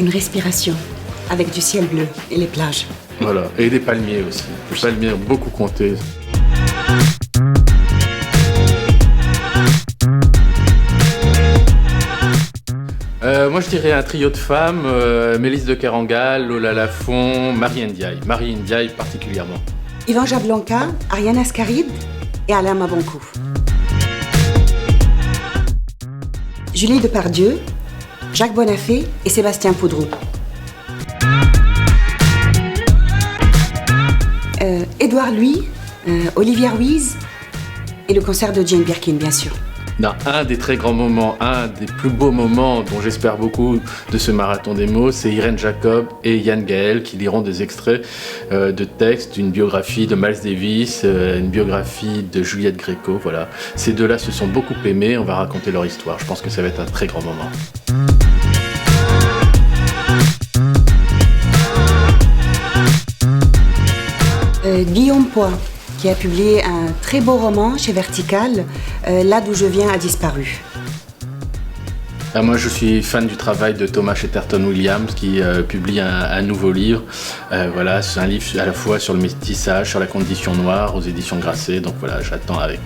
une respiration avec du ciel bleu et les plages. Voilà, et des palmiers aussi. Les palmiers ont beaucoup compté. Moi je dirais un trio de femmes, Mélisse de Kerangal, Lola Lafont, Marie Ndiaye. Marie Ndiaye particulièrement. Yvan Jablanca, Ariane Ascaride et Alain Mabankou. Julie Depardieu, Jacques Bonafé et Sébastien Poudrou. Édouard Louis, Olivia Ruiz et le concert de Jane Birkin, bien sûr. Dans un des très grands moments, un des plus beaux moments dont j'espère beaucoup de ce marathon des mots, c'est Irène Jacob et Yann Gaël qui liront des extraits de textes d'une biographie de Miles Davis, une biographie de Juliette Gréco. Voilà. Ces deux-là se sont beaucoup aimés, on va raconter leur histoire. Je pense que ça va être un très grand moment. Guillaume Poix, qui a publié un très beau roman chez Vertical, Là d'où je viens a disparu. Moi, je suis fan du travail de Thomas Chatterton Williams qui publie un nouveau livre. Voilà, c'est un livre à la fois sur le métissage, sur la condition noire, aux éditions Grasset. Donc voilà, j'attends avec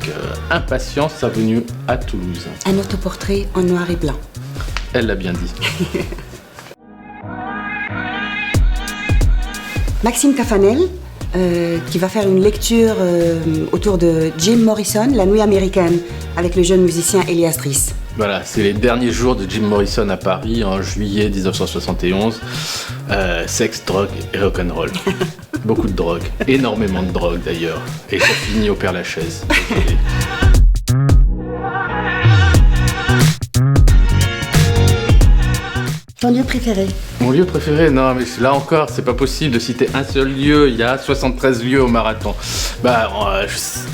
impatience sa venue à Toulouse. Un autoportrait en noir et blanc. Elle l'a bien dit. Maxime Cafanel, qui va faire une lecture autour de Jim Morrison, La Nuit américaine, avec le jeune musicien Elias Dris. Voilà, c'est les derniers jours de Jim Morrison à Paris en juillet 1971. Sexe, drogue et rock'n'roll. Beaucoup de drogue, énormément de drogue d'ailleurs. Et ça finit au Père-Lachaise. Désolé. Ton lieu préféré? Mon lieu préféré? Non, mais là encore, c'est pas possible de citer un seul lieu. Il y a 73 lieux au marathon.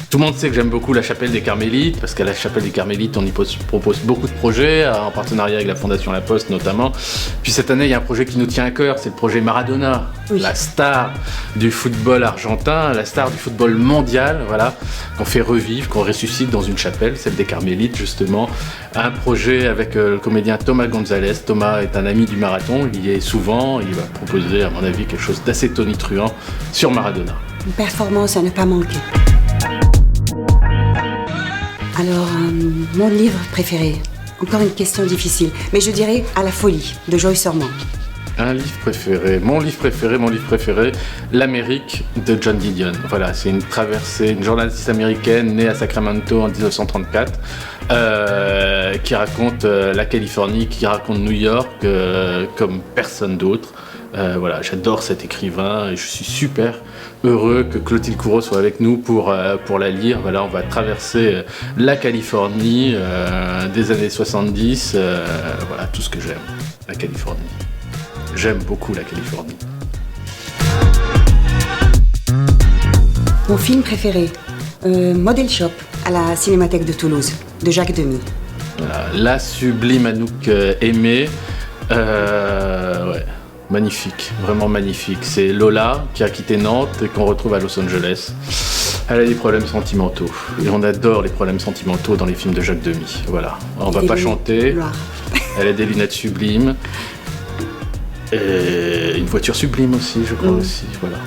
Tout le monde sait que j'aime beaucoup la Chapelle des Carmélites, parce qu'à la Chapelle des Carmélites, on y propose beaucoup de projets, en partenariat avec la Fondation La Poste notamment. Puis cette année, il y a un projet qui nous tient à cœur, c'est le projet Maradona, oui. La star du football argentin, la star du football mondial, voilà, qu'on fait revivre, qu'on ressuscite dans une chapelle, celle des Carmélites justement. Un projet avec le comédien Thomas Gonzalez. Thomas est un ami du marathon, il y est souvent, il va proposer à mon avis quelque chose d'assez tonitruant sur Maradona. Une performance à ne pas manquer. Alors, mon livre préféré, encore une question difficile, mais je dirais À la folie, de Joyce Ormond. Un livre préféré, mon livre préféré, L'Amérique de John Didion. Voilà, c'est une traversée, une journaliste américaine née à Sacramento en 1934, qui raconte la Californie, qui raconte New York comme personne d'autre. Voilà, j'adore cet écrivain et je suis super heureux que Clotilde Courreau soit avec nous pour la lire. Voilà, on va traverser la Californie des années 70. Voilà, tout ce que j'aime, la Californie. J'aime beaucoup la Californie. Mon film préféré, Model Shop, à la Cinémathèque de Toulouse, de Jacques Demy. Voilà, la sublime Anouk Aimée. Ouais. Magnifique, vraiment magnifique. C'est Lola qui a quitté Nantes et qu'on retrouve à Los Angeles. Elle a des problèmes sentimentaux. Et on adore les problèmes sentimentaux dans les films de Jacques Demy. Voilà, on va pas chanter. Elle a des lunettes sublimes. Et une voiture sublime aussi, je crois aussi. Voilà.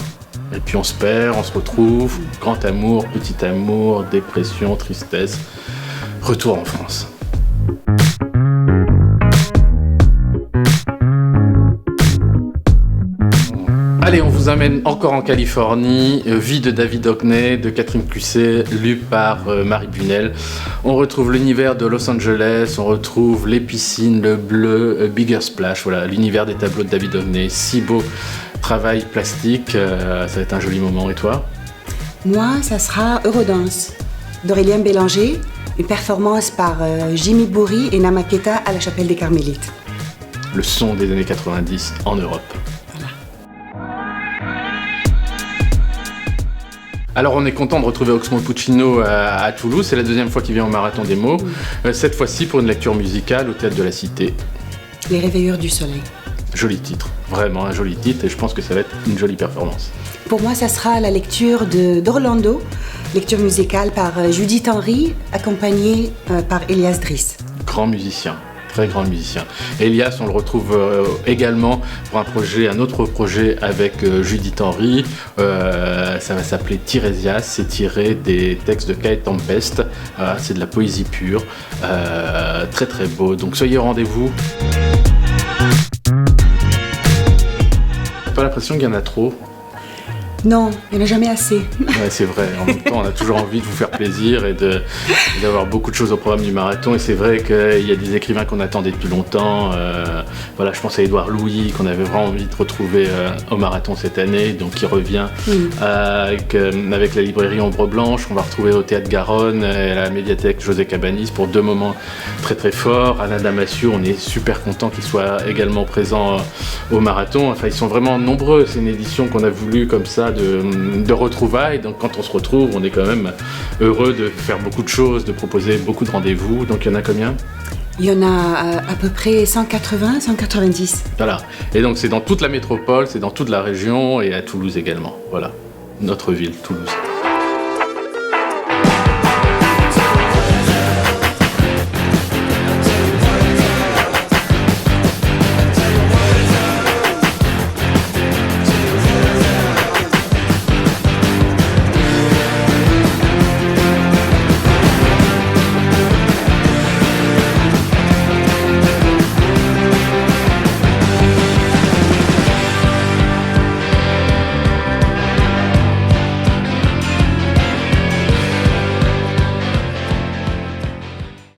Et puis on se perd, on se retrouve. Grand amour, petit amour, dépression, tristesse. Retour en France. Allez, on vous amène encore en Californie, Vie de David Hockney, de Catherine Cusset, lu par Marie Bunel. On retrouve l'univers de Los Angeles, on retrouve les piscines, le bleu, Bigger Splash, voilà, l'univers des tableaux de David Hockney. Si beau travail plastique, ça va être un joli moment. Et toi? Moi, ça sera Eurodance, d'Aurélien Bélanger, une performance par Jimmy Bourri et Namaketa à la Chapelle des Carmélites. Le son des années 90 en Europe. Alors on est content de retrouver Oxmo Puccino à Toulouse, c'est la deuxième fois qu'il vient au Marathon des mots, cette fois-ci pour une lecture musicale au Théâtre de la Cité. Les Réveilleurs du Soleil. Joli titre, vraiment un joli titre et je pense que ça va être une jolie performance. Pour moi ça sera la lecture d'Orlando, lecture musicale par Judith Henry, accompagnée par Elias Dris. Grand musicien, très grand musicien. Elias, on le retrouve également pour un autre projet avec Judith Henry. Ça va s'appeler Tirésias, c'est tiré des textes de Kate Tempest. C'est de la poésie pure, très très beau. Donc soyez au rendez-vous. T'as pas l'impression qu'il y en a trop ? Non, il n'y en a jamais assez. Ouais, c'est vrai. En même temps, on a toujours envie de vous faire plaisir et d'avoir beaucoup de choses au programme du marathon. Et c'est vrai qu'il y a des écrivains qu'on attendait depuis longtemps. Voilà, je pense à Édouard Louis, qu'on avait vraiment envie de retrouver au marathon cette année, donc qui revient avec la librairie Ombre Blanche. On va retrouver au Théâtre Garonne et à la médiathèque José Cabanis pour 2 moments très très forts. Alain Damasio, on est super content qu'il soit également présent au marathon. Enfin, ils sont vraiment nombreux. C'est une édition qu'on a voulu comme ça de retrouvailles. Donc quand on se retrouve, on est quand même heureux de faire beaucoup de choses, de proposer beaucoup de rendez-vous. Donc il y en a combien ? Il y en a à peu près 180, 190. Voilà. Et donc c'est dans toute la métropole, c'est dans toute la région et à Toulouse également. Voilà. Notre ville, Toulouse.